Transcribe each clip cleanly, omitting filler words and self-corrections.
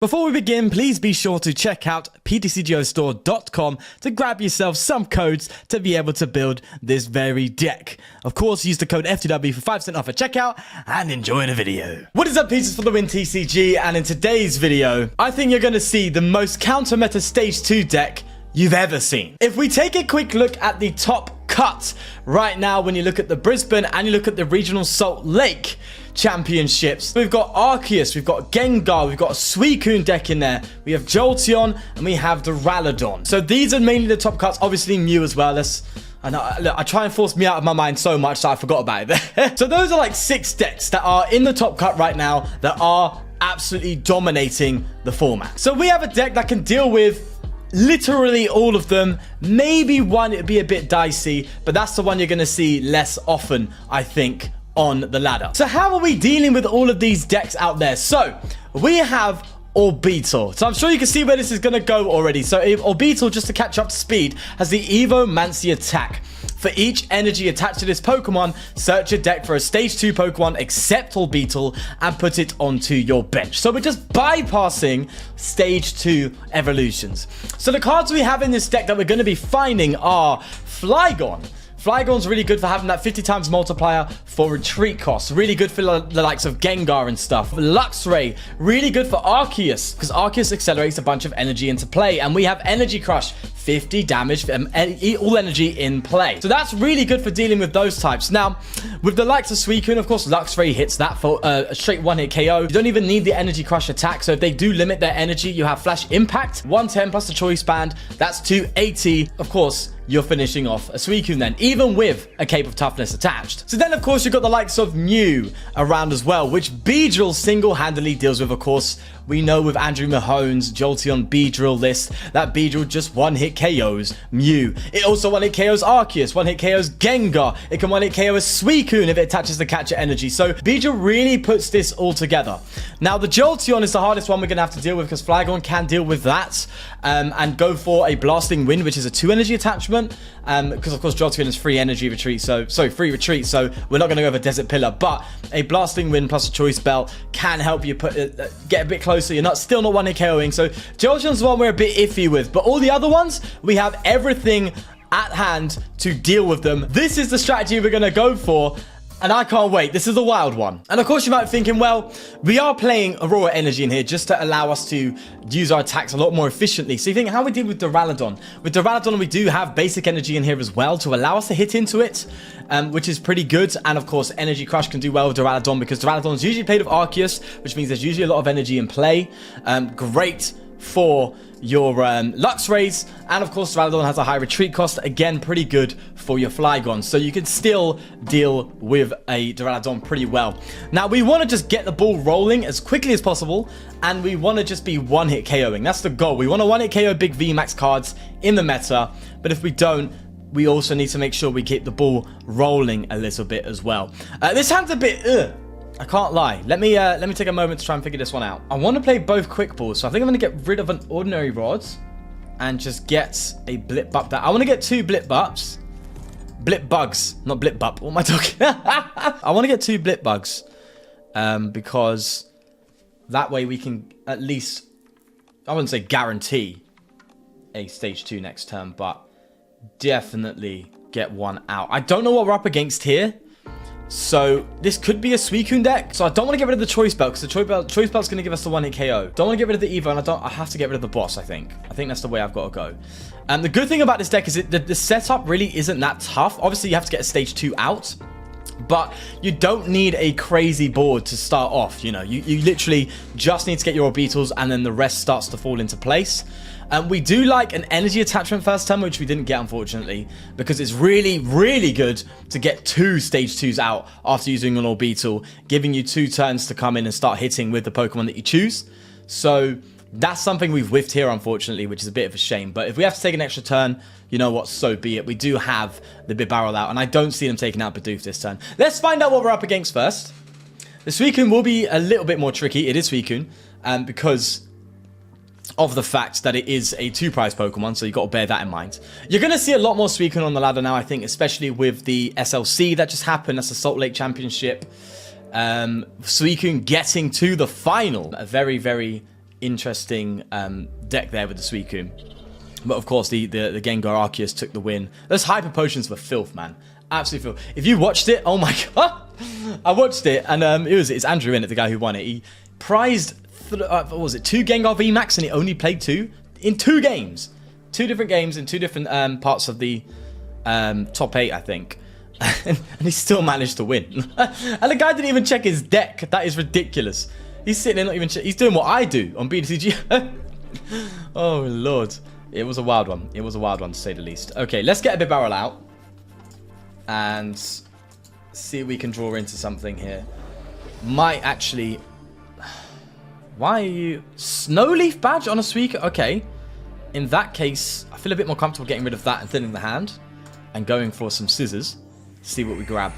Before we begin, please be sure to check out PTCGOstore.com to grab yourself some codes to be able to build this very deck. Of course, use the code FTW for 5% off at checkout and enjoy the video. What is up, pieces for the win TCG? And in today's video, I think you're going to see the most counter meta stage 2 deck you've ever seen. If we take a quick look at the top cut right now, when you look at the Brisbane and you look at the regional Salt Lake championships, we've got Arceus, we've got Gengar, we've got a Suicune deck in there, we have Jolteon, and we have the Duraludon. So these are mainly the top cuts, obviously Mew as well. Look, I try and force me out of my mind so much that I forgot about it. So those are like 6 decks that are in the top cut right now that are absolutely dominating the format. So we have a deck that can deal with literally all of them. Maybe one, it'd be a bit dicey, but that's the one you're going to see less often, I think, on the ladder. So how are we dealing with all of these decks out there? So we have Orbeetle. So I'm sure you can see where this is going to go already. So Orbeetle, just to catch up to speed, has the Evomancy attack. For each energy attached to this Pokemon, search your deck for a stage 2 Pokemon except Orbeetle and put it onto your bench. So we're just bypassing stage 2 evolutions. So the cards we have in this deck that we're going to be finding are Flygon. Flygon's really good for having that 50 times multiplier for retreat costs. Really good for the likes of Gengar and stuff. Luxray, really good for Arceus, because Arceus accelerates a bunch of energy into play. And we have Energy Crush, 50 damage, all energy in play. So that's really good for dealing with those types. Now, with the likes of Suicune, of course, Luxray hits that for a straight one-hit KO. You don't even need the Energy Crush attack. So if they do limit their energy, you have Flash Impact, 110 plus the Choice Band. That's 280. Of course, you're finishing off a Suicune then, even with a Cape of Toughness attached. So then, of course, you've got the likes of Mew around as well, which Beedrill single-handedly deals with, of course. We know with Andrew Mahone's Jolteon Beedrill list that Beedrill just one-hit KOs Mew. It also one-hit KOs Arceus, one-hit KOs Gengar. It can one-hit KO a Suicune if it attaches the catcher energy. So Beedrill really puts this all together. Now, the Jolteon is the hardest one we're going to have to deal with because Flygon can deal with that and go for a Blasting Wind, which is a 2 energy attachment. Because, of course, Jolteon is free energy retreat, so free retreat, so we're not going to go over Desert Pillar. But a Blasting Wind plus a Choice Belt can help you get a bit closer. You're still not one-hit KOing. So Jolteon's the one we're a bit iffy with. But all the other ones, we have everything at hand to deal with them. This is the strategy we're going to go for. And I can't wait. This is a wild one. And of course, you might be thinking, well, we are playing Aurora Energy in here just to allow us to use our attacks a lot more efficiently. So you think, how we deal with Duraludon? With Duraludon, we do have basic energy in here as well to allow us to hit into it, which is pretty good. And of course, Energy Crush can do well with Duraludon because Duraludon is usually played with Arceus, which means there's usually a lot of energy in play. Great for your Luxrays, and of course Duraludon has a high retreat cost, again pretty good for your Flygon, so you can still deal with a Duraludon pretty well. Now we want to just get the ball rolling as quickly as possible, and we want to just be one-hit KOing. That's the goal. We want to one-hit KO big VMAX cards in the meta, but if we don't, we also need to make sure we keep the ball rolling a little bit as well. This hand's a bit I can't lie. Let me take a moment to try and figure this one out. I want to play both quick balls, so I think I'm going to get rid of an Ordinary Rod and just get a Blipbug. I want to get 2 Blipbugs. Blipbugs, not Blipbug. What am I talking? I want to get 2 Blipbugs because that way we can at least, I wouldn't say guarantee a stage 2 next turn, but definitely get one out. I don't know what we're up against here. So this could be a Suicune deck. So I don't want to get rid of the Choice Belt because the Choice Belt's going to give us the one-hit KO. Don't want to get rid of the Evo, and I have to get rid of the boss, I think. I think that's the way I've got to go. And the good thing about this deck is that the setup really isn't that tough. Obviously, you have to get a stage 2 out, but you don't need a crazy board to start off. You know, you literally just need to get your Orbeetles, and then the rest starts to fall into place. We do like an energy attachment first turn, which we didn't get, unfortunately, because it's really, really good to get 2 stage 2s out after using an Orbeetle, giving you 2 turns to come in and start hitting with the Pokemon that you choose. So that's something we've whiffed here, unfortunately, which is a bit of a shame. But if we have to take an extra turn, you know what, so be it. We do have the Bibarel out, and I don't see them taking out Bidoof this turn. Let's find out what we're up against first. The Suicune will be a little bit more tricky. It is Suicune, because of the fact that it is a 2-prize Pokemon, so you've got to bear that in mind. You're going to see a lot more Suicune on the ladder now, I think, especially with the SLC that just happened. That's the Salt Lake Championship. Suicune getting to the final. A very, very interesting deck there with the Suicune. But of course, the Gengar Arceus took the win. Those hyper potions were filth, man. Absolute filth. If you watched it, oh my god. I watched it, and it's Andrew in it, the guy who won it. He prized, what was it, 2 Gengar VMAX, and he only played 2 in 2 games. 2 different games in 2 different parts of the top 8, I think. And he still managed to win. And the guy didn't even check his deck. That is ridiculous. He's sitting there not even he's doing what I do on PTCGO. Oh lord. It was a wild one. It was a wild one, to say the least. Okay, let's get a Bibarel out. And see if we can draw into something here. Might actually... Why are you... Snowleaf badge on a Suicune? Okay. In that case, I feel a bit more comfortable getting rid of that and thinning the hand. And going for some scissors. See what we grab.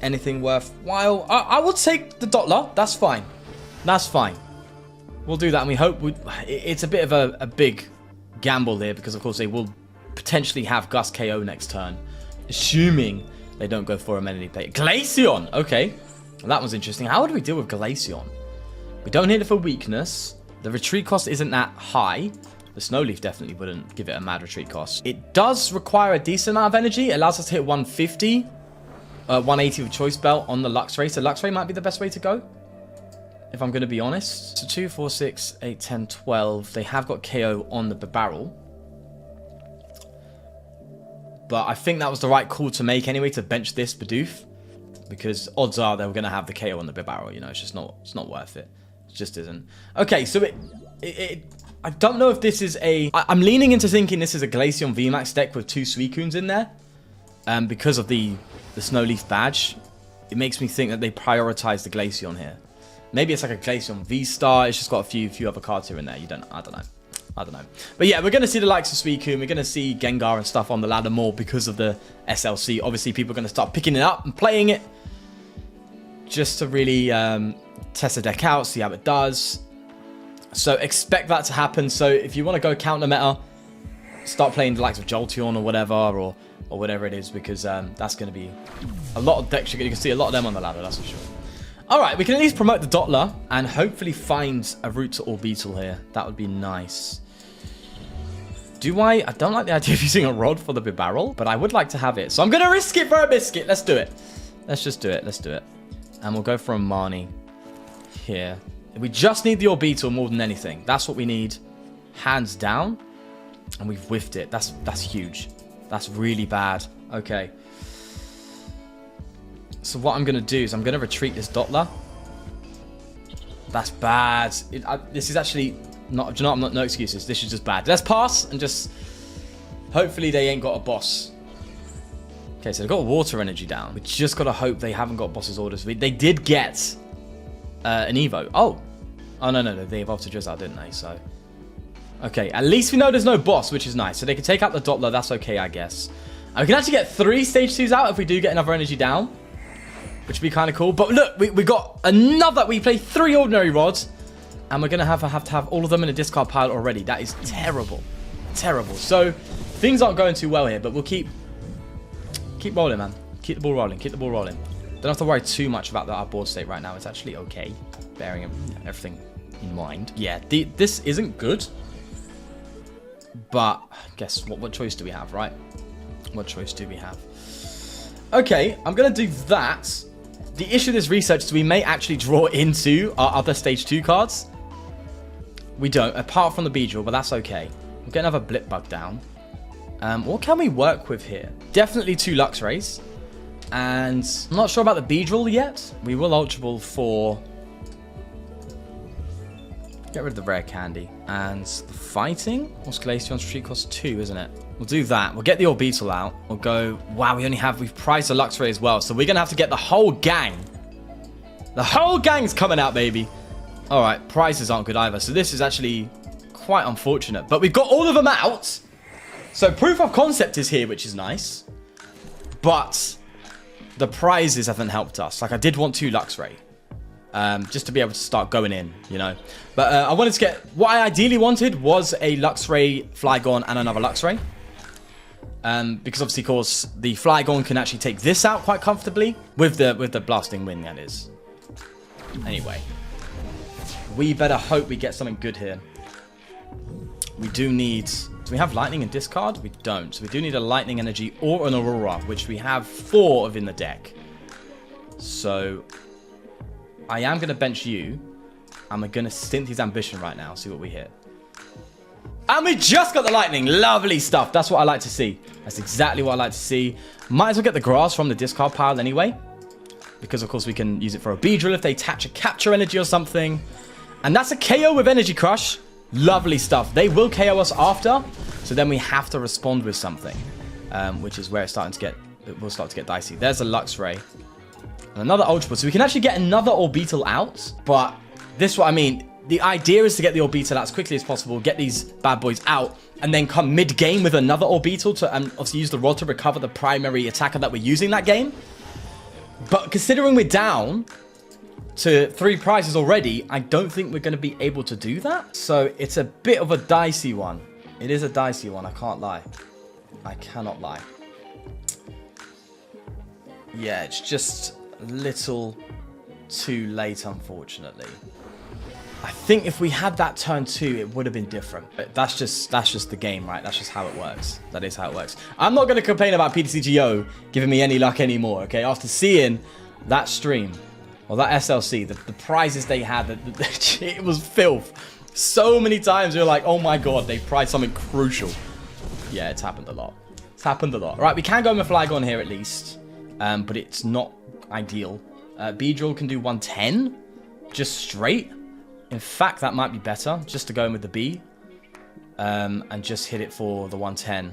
Anything worthwhile? I will take the Dottler. That's fine. That's fine. We'll do that, and we hope... It's a bit of a big gamble here, because of course they will potentially have Gus KO next turn. Assuming they don't go for a Amenity plate. Glaceon! Okay. Well, that was interesting. How do we deal with Glaceon? We don't hit it for weakness. The retreat cost isn't that high. The Snowleaf definitely wouldn't give it a mad retreat cost. It does require a decent amount of energy. It allows us to hit 150, 180 with Choice Belt on the Luxray. So Luxray might be the best way to go, if I'm going to be honest. So 2, 4, 6, 8, 10, 12. They have got KO on the Bibarel. But I think that was the right call to make anyway, to bench this Bidoof. Because odds are they were going to have the KO on the Bibarel. You know, it's just not worth it. It just isn't. Okay, so I don't know if this is a... I'm leaning into thinking this is a Glaceon VMAX deck with 2 Suicunes in there. Because of the Snowleaf badge. It makes me think that they prioritize the Glaceon here. Maybe it's like a Glaceon V-Star. It's just got a few other cards here and there. I don't know. But yeah, we're going to see the likes of Suicune. We're going to see Gengar and stuff on the ladder more because of the SLC. Obviously, people are going to start picking it up and playing it. Just to really test the deck out, see how it does. So expect that to happen. So if you want to go counter meta, start playing the likes of Jolteon or whatever, or whatever it is, because that's going to be a lot of decks. You can see a lot of them on the ladder, that's for sure. Alright, we can at least promote the Dottler and hopefully find a route to Orbeetle here. That would be nice. I don't like the idea of using a rod for the Bibarel, but I would like to have it. So I'm going to risk it for a biscuit. Let's do it. Let's just do it. Let's do it. And we'll go for a Marnie here. We just need the Orbeetle more than anything. That's what we need. Hands down. And we've whiffed it. That's huge. That's really bad. Okay. So what I'm going to do is I'm going to retreat this Dottler. That's bad. This is actually not... Do you know what? No excuses. This is just bad. Let's pass and just... Hopefully they ain't got a boss. Okay, so they've got water energy down. We just got to hope they haven't got boss's orders. They did get an Evo. Oh, no. They evolved to Drizzle, didn't they? So... Okay, at least we know there's no boss, which is nice. So they can take out the Dottler. That's okay, I guess. And we can actually get 3 stage 2s out if we do get another energy down. Which would be kind of cool. But look, we got another... We play 3 Ordinary Rods. And we're going to have to have all of them in a discard pile already. That is terrible. Terrible. So, things aren't going too well here. But we'll keep rolling, man. Keep the ball rolling. Keep the ball rolling. Don't have to worry too much about our board state right now. It's actually okay. Bearing everything in mind. Yeah, this isn't good. But, guess what choice do we have, right? What choice do we have? Okay, I'm going to do that. The issue with this research is we may actually draw into our other stage 2 cards. We don't, apart from the Beedrill, but that's okay. We'll get another Blipbug down. What can we work with here? Definitely 2 Luxrays. And I'm not sure about the Beedrill yet. We will Ultra Ball for... Get rid of the Rare Candy. And the Fighting? What's Glaceon's retreat cost? 2, isn't it? We'll do that. We'll get the Orbeetle out. We'll go... Wow, we've priced a Luxray as well. So we're going to have to get the whole gang. The whole gang's coming out, baby. Alright, prices aren't good either. So this is actually quite unfortunate. But we've got all of them out. So proof of concept is here, which is nice. But the prizes haven't helped us. Like, I did want 2 Luxray. Just to be able to start going in, you know. But I wanted to get... What I ideally wanted was a Luxray, Flygon, and another Luxray. Because obviously, of course, the Flygon can actually take this out quite comfortably. With the blasting wind, that is. Anyway. We better hope we get something good here. We do need... Do we have lightning and discard? We don't. So we do need a lightning energy or an Aurora, which we have 4 of in the deck. So I am going to bench you. And we're going to Cynthia's ambition right now. See what we hit. And we just got the lightning. Lovely stuff. That's what I like to see. That's exactly what I like to see. Might as well get the grass from the discard pile anyway. Because, of course, we can use it for a Beedrill if they attach a capture energy or something. And that's a KO with Energy Crush. Lovely stuff. They will KO us after. So then we have to respond with something. Which is where it's starting to get... It will start to get dicey. There's a Luxray. And another Ultra Ball. So we can actually get another Orbeetle out. But this is what I mean. The idea is to get the Orbeetle out as quickly as possible, get these bad boys out, and then come mid-game with another Orbeetle to obviously use the rod to recover the primary attacker that we're using that game. But considering we're down to 3 prizes already, I don't think we're going to be able to do that. So it's a bit of a dicey one. It is a dicey one, I can't lie. I cannot lie. Yeah, it's just a little too late, unfortunately. I think if we had that turn 2, it would have been different. But that's just the game, right? That's just how it works. That is how it works. I'm not going to complain about PTCGO giving me any luck anymore, okay? After seeing that stream, or that SLC, the prizes they had, it was filth. So many times we were like, oh my god, they prized something crucial. Yeah, it's happened a lot. It's happened a lot. Right, we can go with Flygon here at least. But it's not ideal. Beedrill can do 110. Just straight. In fact, that might be better, just to go in with the B, and just hit it for the 110.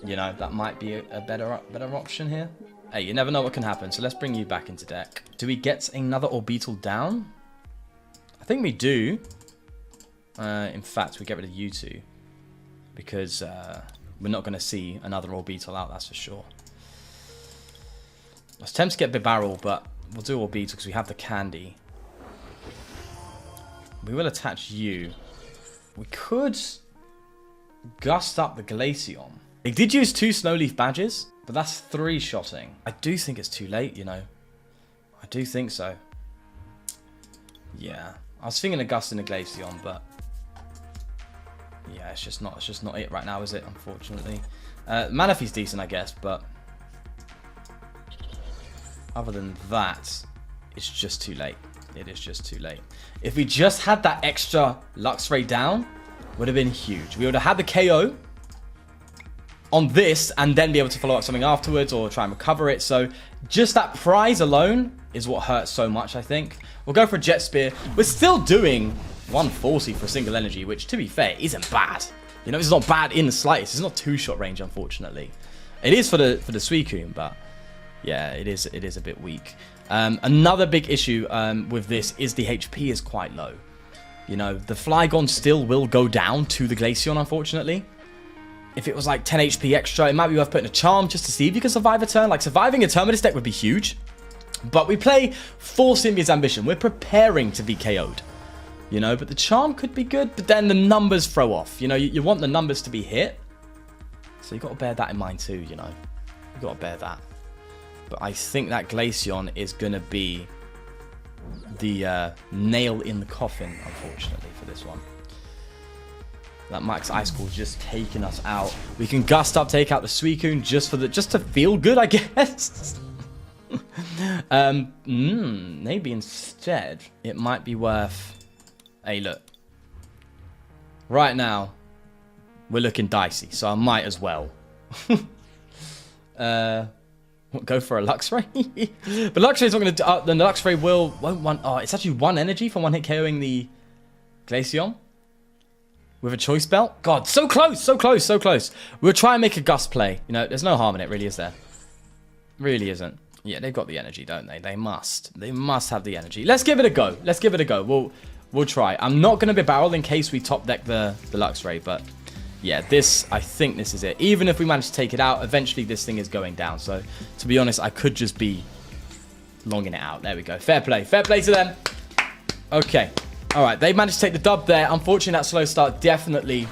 You know, that might be a better option here. Hey, you never know what can happen, so let's bring you back into deck. Do we get another Orbeetle down? I think we do. In fact, we get rid of you two, because we're not going to see another Orbeetle out, that's for sure. I was tempted to get Bibarel, but we'll do Orbeetle because we have the candy. We will attach you. We could gust up the Glaceon. They did use 2 Snowleaf badges, but that's 3-shotting. I do think it's too late, you know. I do think so. Yeah. I was thinking of gusting the Glaceon, but yeah, it's just not it right now, is it? Unfortunately. Manaphy's decent, I guess, but other than that, it's just too late. It is just too late. If we just had that extra Luxray down, would have been huge. We would have had the KO on this and then be able to follow up something afterwards or try and recover it. So just that prize alone is what hurts so much, I think. We'll go for a Jet Spear. We're still doing 140 for a single energy, which, to be fair, isn't bad. You know, it's not bad in the slightest. It's not 2-shot range, unfortunately. It is for the Suicune, but yeah, it is a bit weak. Another big issue with this is the HP is quite low. You know, the Flygon still will go down to the Glaceon, unfortunately. If it was like 10 HP extra, it might be worth putting a Charm just to see if you can survive a turn. Like, surviving a turn with this deck would be huge. But we play for Cynthia's ambition. We're preparing to be KO'd. You know, but the Charm could be good, but then the numbers throw off. You know, you want the numbers to be hit. So you've got to bear that in mind too, you know. You've got to bear that. But I think that Glaceon is going to be the nail in the coffin, unfortunately, for this one. That Max Ice Cool just taking us out. We can gust up, take out the Suicune just to feel good, I guess. Maybe instead it might be worth... Hey, look. Right now, we're looking dicey, so I might as well. Go for a Luxray. But Luxray's not going to... the Luxray won't want... Oh, it's actually 1 energy for 1 hit KOing the Glaceon. With a Choice Belt. God, so close, so close, so close. We'll try and make a Gust play. You know, there's no harm in it, really, is there? Really isn't. Yeah, they've got the energy, don't they? They must. They must have the energy. Let's give it a go. Let's give it a go. We'll try. I'm not going to Bibarel in case we top deck the Luxray, but... Yeah, I think this is it. Even if we manage to take it out, eventually this thing is going down. So, to be honest, I could just be longing it out. There we go. Fair play. Fair play to them. Okay. All right. They managed to take the dub there. Unfortunately, that slow start definitely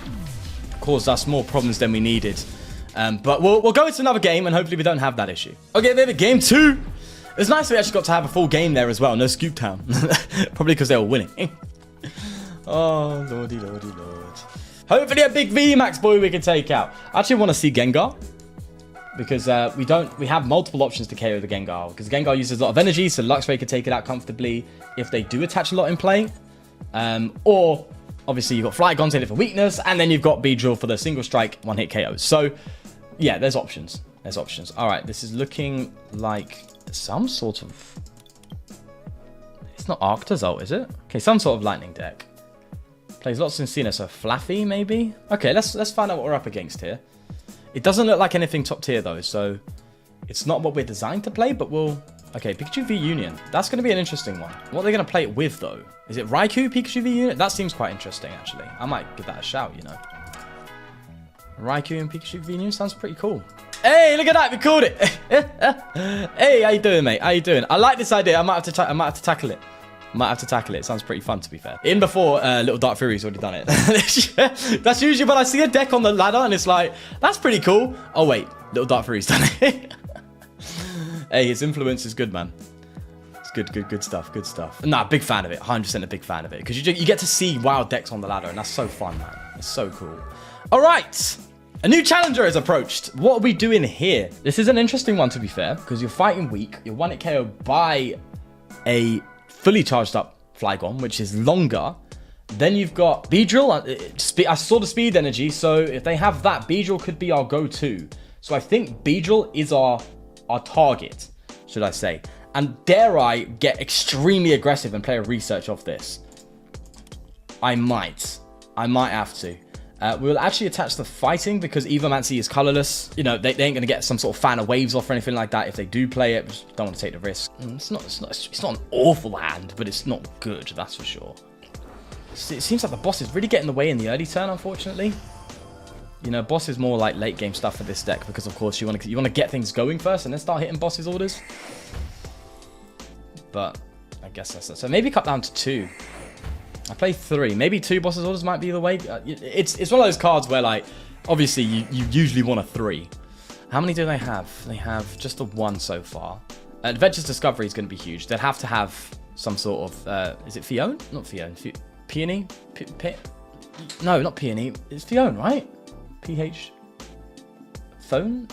caused us more problems than we needed. But we'll go into another game, and hopefully we don't have that issue. Okay, baby. Game 2. It's nice that we actually got to have a full game there as well. No Scoop Town. Probably because they were winning. Oh, lordy, lordy, lord. Hopefully a big VMAX boy we can take out. I actually want to see Gengar. Because we have multiple options to KO the Gengar. Because Gengar uses a lot of energy, so Luxray could take it out comfortably if they do attach a lot in play. Or, obviously, you've got Flygon in it for weakness, and then you've got Beedrill for the single strike, one-hit KOs. So, yeah, there's options. There's options. All right, this is looking like some sort of... It's not Arctozolt, is it? Okay, some sort of lightning deck. Plays lots of Encina, so Flaffy, maybe? Okay, let's find out what we're up against here. It doesn't look like anything top tier, though, so it's not what we're designed to play, but we'll... Okay, Pikachu V Union. That's going to be an interesting one. What are they going to play it with, though? Is it Raikou, Pikachu V Union? That seems quite interesting, actually. I might give that a shout, you know. Raikou and Pikachu V Union sounds pretty cool. Hey, look at that. We called it. Hey, how you doing, mate? How you doing? I like this idea. I might have to tackle it. Might have to tackle it. Sounds pretty fun, to be fair. In before, Little Dark Fury's already done it. That's usually when I see a deck on the ladder and it's like, that's pretty cool. Oh, wait. Little Dark Fury's done it. Hey, his influence is good, man. It's good stuff. Good stuff. Nah, big fan of it. 100% a big fan of it. Because you get to see wild decks on the ladder and that's so fun, man. It's so cool. All right. A new challenger is approached. What are we doing here? This is an interesting one, to be fair. Because you're fighting weak. You're 1-hit KO by a... fully charged up Flygon, which is longer. Then you've got Beedrill. I saw the speed energy, so if they have that, Beedrill could be our go-to. So I think Beedrill is our target, should I say. And dare I get extremely aggressive and play a research off this? I might have to. We'll actually attach the fighting because Evomancy is colorless. You know, they ain't going to get some sort of fan of waves off or anything like that if they do play it. Just don't want to take the risk. It's not an awful hand, but it's not good, that's for sure. It seems like the boss is really getting in the way in the early turn, unfortunately. You know, boss is more like late game stuff for this deck because, of course, you want to get things going first and then start hitting boss's orders. But I guess that's it. So maybe cut down to 2. I play 3. Maybe 2 boss's orders might be the way. It's one of those cards where, like, obviously you usually want a 3. How many do they have? They have just a 1 so far. Adventure's Discovery is going to be huge. They'd have to have some sort of... is it Fione? Not Fione. Peony? No, not Peony. It's Fione, right? PH... Phone?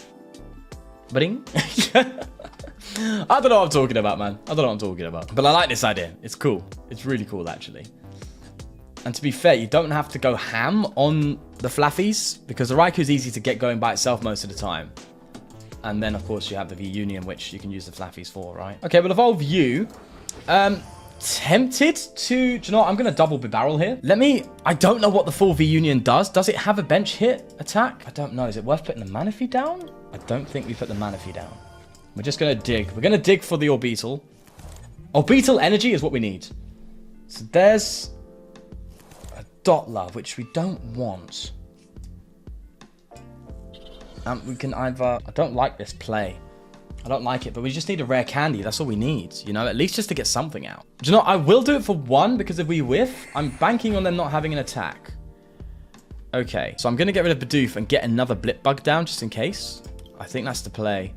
Bring? I don't know what I'm talking about, man. I don't know what I'm talking about. But I like this idea. It's cool. It's really cool, actually. And to be fair, you don't have to go ham on the Flaffies because the Raikou's easy to get going by itself most of the time. And then, of course, you have the V-Union, which you can use the Flaffies for, right? Okay, we'll evolve you. Tempted to... Do you know what? I'm going to double Bibarel here. I don't know what the full V-Union does. Does it have a bench hit attack? I don't know. Is it worth putting the Manaphy down? I don't think we put the Manaphy down. We're just going to dig. We're going to dig for the Orbeetle. Orbeetle energy is what we need. So there's... Dottler, which we don't want. We can either... I don't like this play. I don't like it, but we just need a rare candy. That's all we need, you know, at least just to get something out. Do you know, I will do it for 1 because if we whiff, I'm banking on them not having an attack. Okay, so I'm going to get rid of Bidoof and get another Blipbug down just in case. I think that's the play.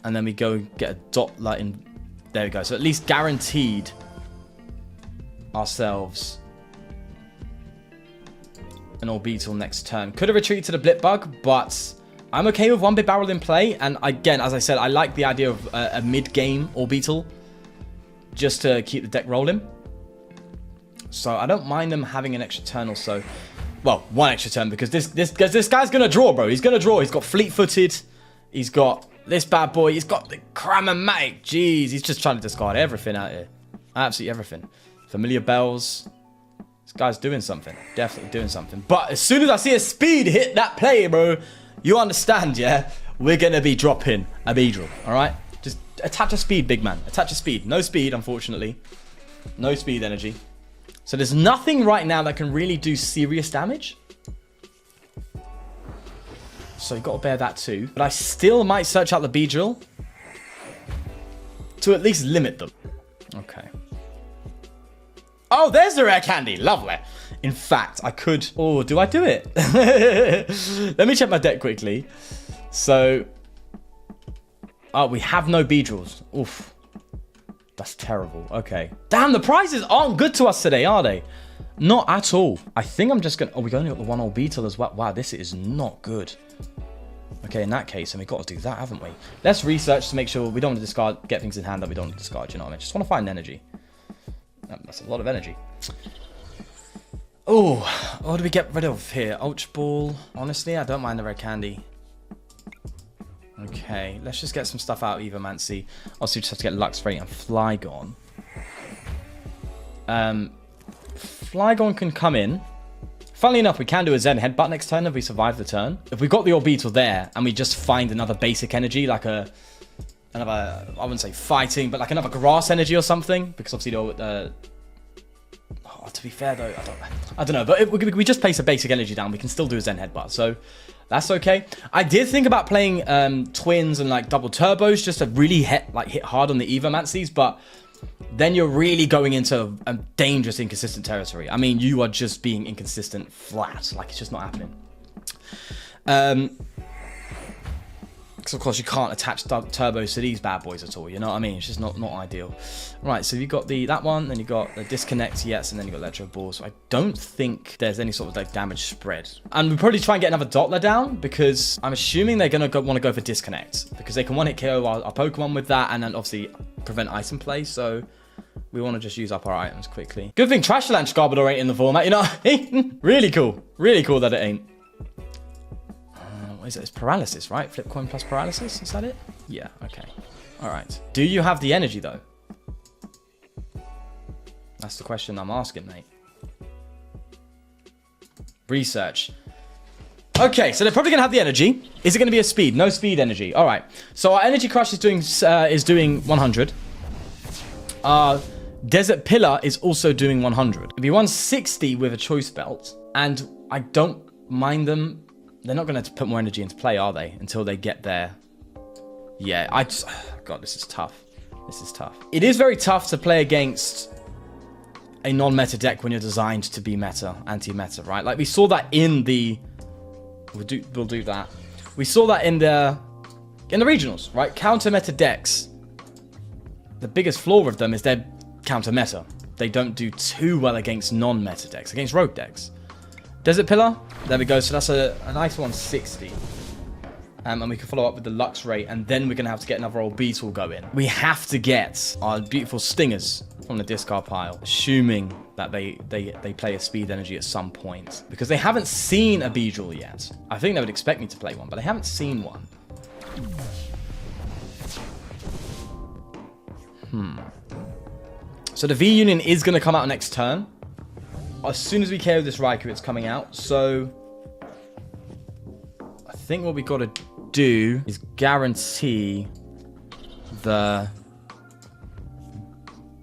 And then we go get a Dottler in... There we go. So at least guaranteed ourselves... an Orbeetle next turn. Could have retreated to the Blipbug, but I'm okay with 1 Bibarel in play. And again, as I said, I like the idea of a mid-game Orbeetle just to keep the deck rolling. So I don't mind them having an extra turn or so. Well, 1 extra turn because this guy's gonna draw, bro. He's gonna draw. He's got fleet-footed. He's got this bad boy. He's got the Cram-O-Matic. Jeez, he's just trying to discard everything out here. Absolutely everything. Familiar Bells. This guy's doing something. Definitely doing something. But as soon as I see a speed hit that play, bro, you understand, yeah? We're going to be dropping a Beedrill, all right? Just attach a speed, big man. Attach a speed. No speed, unfortunately. No speed energy. So there's nothing right now that can really do serious damage. So you've got to bear that too. But I still might search out the Beedrill to at least limit them. Okay. Oh, there's the rare candy. Lovely. In fact, I could... Oh, do I do it? Let me check my deck quickly. So... Oh, we have no Beedrills. Oof. That's terrible. Okay. Damn, the prizes aren't good to us today, are they? Not at all. I think I'm just going to... Oh, we only got the one Orbeetle as well. Wow, this is not good. Okay, in that case, then we've got to do that, haven't we? Let's research to make sure we don't want to discard, get things in hand that we don't want to discard, you know what I mean? Just want to find energy. That's a lot of energy. Oh, what do we get rid of here? Ultra Ball. Honestly, I don't mind the Rare Candy. Okay, let's just get some stuff out of Evomancy. Also, we just have to get Luxray and Flygon. Flygon can come in. Funnily enough, we can do a Zen Headbutt next turn if we survive the turn. If we got the Orbeetle there and we just find another basic energy, like another, I wouldn't say fighting, but like another grass energy or something, because obviously to be fair though, I don't know, but if we just place a basic energy down, we can still do a Zen Headbutt, so that's okay. I did think about playing twins and like double turbos just to really hit hard on the Evomancies, but then you're really going into a dangerous, inconsistent territory. I mean, you are just being inconsistent flat. Like, it's just not happening. Because, of course, you can't attach turbos to these bad boys at all. You know what I mean? It's just not ideal. Right, so you've got that one, then you've got the disconnect, yes, and then you've got electro ball. So I don't think there's any sort of like damage spread. And we'll probably try and get another Dottler down, because I'm assuming they're going to want to go for disconnect, because they can one-hit KO our Pokemon with that, and then obviously prevent item play. So we want to just use up our items quickly. Good thing Trashalanche Garbodor ain't in the format, you know what I mean? Really cool. Really cool that it ain't. What is it? It's paralysis, right? Flip coin plus paralysis? Is that it? Yeah, okay. Alright. Do you have the energy, though? That's the question I'm asking, mate. Research. Okay, so they're probably going to have the energy. Is it going to be a speed? No speed energy. Alright. So our energy crush is doing 100. Desert Pillar is also doing 100. It'd be 160 with a choice belt. And I don't mind them. They're not going to put more energy into play, are they? Until they get there. Yeah, God, this is tough. This is tough. It is very tough to play against a non-meta deck when you're designed to be meta, anti-meta, right? Like, we saw that in the... We'll do that. We saw that in the regionals, right? Counter-meta decks. The biggest flaw of them is they're counter-meta. They don't do too well against non-meta decks, against rogue decks. Desert Pillar, there we go. So that's a nice 160. And we can follow up with the Luxray, and then we're going to have to get another Orbeetle going. We have to get our beautiful Stingers from the discard pile, assuming that they play a speed energy at some point. Because they haven't seen a Beedrill yet. I think they would expect me to play one, but they haven't seen one. So the V-Union is going to come out next turn. As soon as we KO this Raikou, it's coming out. So I think what we got to do is guarantee the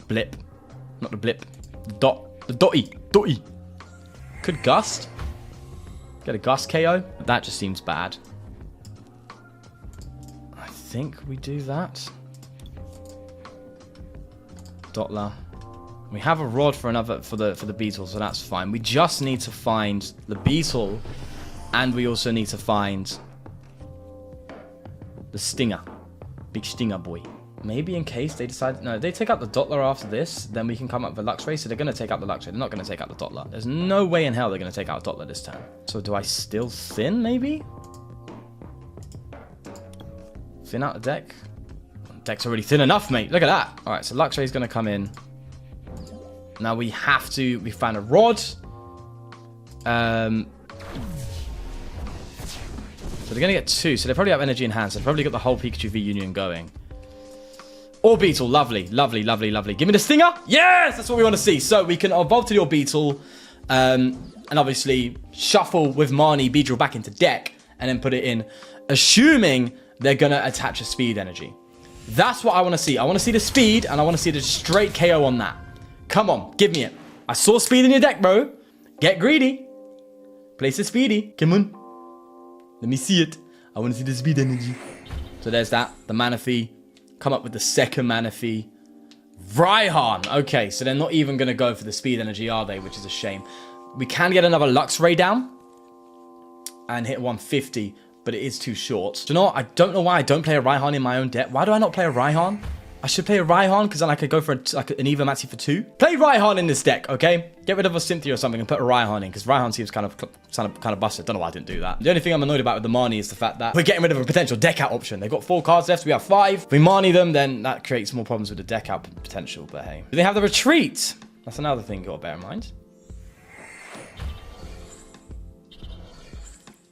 blip. Not the blip. The Dotty. Could Gust. Get a Gust KO. That just seems bad. I think we do that. Dottler. We have a rod for the Beetle, so that's fine. We just need to find the Beetle, and we also need to find the Stinger. Big Stinger boy. Maybe in case they decide... No, they take out the Dottler after this, then we can come up with Luxray. So they're going to take out the Luxray. They're not going to take out the Dottler. There's no way in hell they're going to take out Dottler this turn. So do I still thin, maybe? Thin out the deck? The deck's already thin enough, mate. Look at that. All right, so Luxray's going to come in. Now we found a rod. So they're going to get two. So they probably have energy in hand. So they've probably got the whole Pikachu V Union going. Orbeetle, lovely. Give me the Stinger. Yes, that's what we want to see. So we can evolve to the Orbeetle. And obviously shuffle with Marnie Beedrill back into deck. And then put it in. Assuming they're going to attach a speed energy. That's what I want to see. I want to see the speed. And I want to see the straight KO on that. Come on, give me it. I saw speed in your deck, bro. Get greedy. Place a speedy. Come on. Let me see it. I want to see the speed energy. So there's that. The Manaphy. Come up with the second Manaphy. Raihan. Okay, so they're not even going to go for the speed energy, are they? Which is a shame. We can get another Luxray down. And hit 150. But it is too short. Do you know what? I don't know why I don't play a Raihan in my own deck. Why do I not play a Raihan? I should play a Raihan because then I could go for an Evomancy for 2. Play Raihan in this deck, okay? Get rid of a Cynthia or something and put a Raihan in because Raihan seems kind of busted. Don't know why I didn't do that. The only thing I'm annoyed about with the Marnie is the fact that we're getting rid of a potential deck out option. They've got 4 cards left. We have 5. If we Marnie them, then that creates more problems with the deck out potential. But hey, do they have the retreat? That's another thing you got to bear in mind.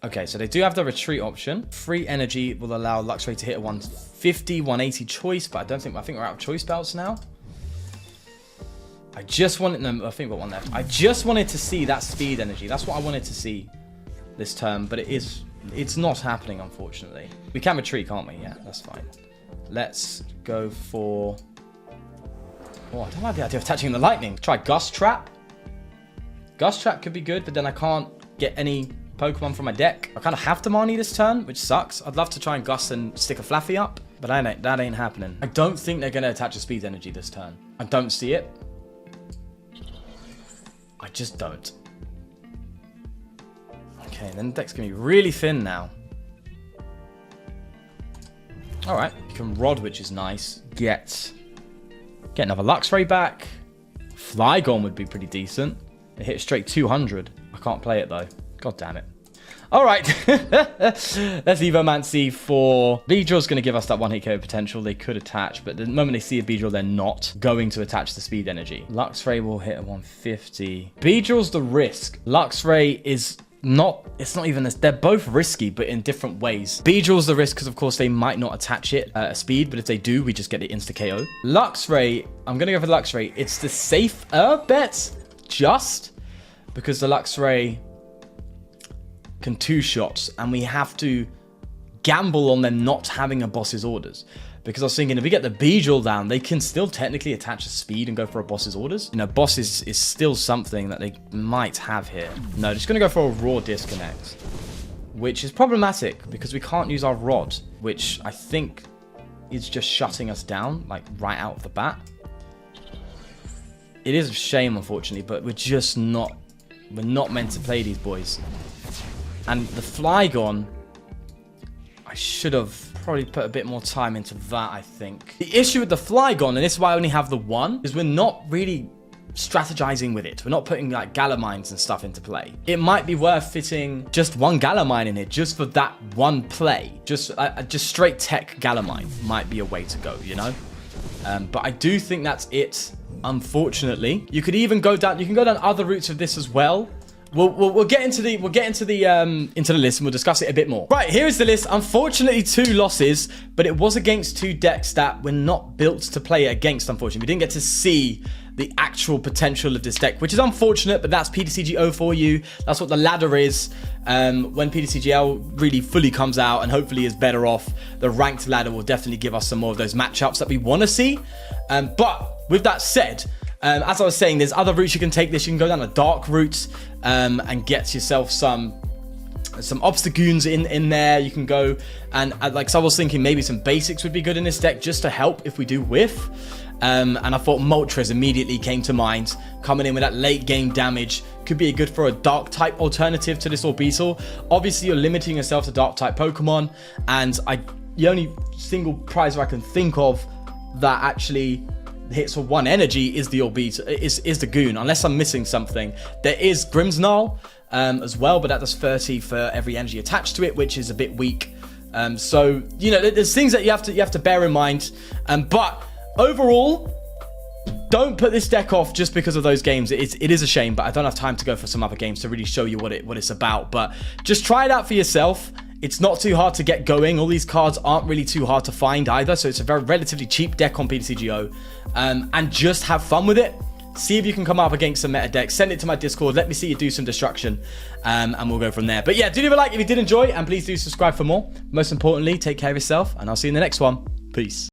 Okay, so they do have the retreat option. Free energy will allow Luxray to hit a 150, 180 choice, but I think we're out of choice belts now. I just wanted, no, I think we've got one left. I just wanted to see that speed energy. That's what I wanted to see this turn, but it's not happening, unfortunately. We can retreat, can't we? Yeah, that's fine. Let's go for, oh, I don't like the idea of attaching the lightning. Try Gust Trap. Gust Trap could be good, but then I can't get any Pokemon from my deck. I kind of have to Marnie this turn, which sucks. I'd love to try and Gust and stick a Flaffy up, but that ain't happening. I don't think they're going to attach a speed energy this turn. I don't see it. I just don't. Okay, then the deck's going to be really thin now. Alright, you can Rod, which is nice. Get another Luxray back. Flygon would be pretty decent. It hit straight 200. I can't play it though. God damn it. All right. Let's Evomancy for... Beedrill's going to give us that 1-hit KO potential. They could attach, but the moment they see a Beedrill, they're not going to attach the speed energy. Luxray will hit a 150. Beedrill's the risk. Luxray is not... It's not even this. They're both risky, but in different ways. Beedrill's the risk because, of course, they might not attach it at a speed, but if they do, we just get the insta-KO. Luxray, I'm going to go for Luxray. It's the safer bet, just because the Luxray can 2-shots, and we have to gamble on them not having a boss's orders. Because I was thinking, if we get the Beedrill down, they can still technically attach a speed and go for a boss's orders. You know, boss is still something that they might have here. No, they're just going to go for a raw disconnect, which is problematic because we can't use our Rod, which I think is just shutting us down, like right out of the bat. It is a shame, unfortunately, but we're not meant to play these boys. And the Flygon, I should have probably put a bit more time into that, I think. The issue with the Flygon, and this is why I only have the 1, is we're not really strategizing with it. We're not putting like Galamines and stuff into play. It might be worth fitting just 1 Galamine in here just for that one play. Just straight tech Galamine might be a way to go, you know? But I do think that's it, unfortunately. You could even go down, you can go down other routes of this as well. We'll get into the list and we'll discuss it a bit more. Right, here is the list. Unfortunately, 2 losses, but it was against 2 decks that we're not built to play against, unfortunately. We didn't get to see the actual potential of this deck, which is unfortunate, but that's PTCGO for you. That's what the ladder is. When PTCGL really fully comes out and hopefully is better off, the ranked ladder will definitely give us some more of those matchups that we want to see. But with that said, as I was saying, there's other routes you can take this. You can go down a dark route and get yourself some obstagoons in there. You can go and like, so I was thinking maybe some basics would be good in this deck just to help if we do whiff. And I thought Moltres immediately came to mind. Coming in with that late game damage could be good for a dark type alternative to this Orbeetle. Obviously, you're limiting yourself to dark type Pokemon, and the only single prize I can think of that actually hits for 1 energy is the Orbeetle, is the Goon, unless I'm missing something. There is Grimmsnarl as well, but that does 30 for every energy attached to it, which is a bit weak. So, you know, there's things that you have to bear in mind. But overall, don't put this deck off just because of those games. It is a shame, but I don't have time to go for some other games to really show you what it's about. But just try it out for yourself. It's not too hard to get going. All these cards aren't really too hard to find either, so it's a very relatively cheap deck on PTCGO. And just have fun with it. See if you can come up against some meta decks. Send it to my Discord. Let me see you do some destruction, and we'll go from there. But yeah, do leave a like if you did enjoy, and please do subscribe for more. Most importantly, take care of yourself, and I'll see you in the next one. Peace.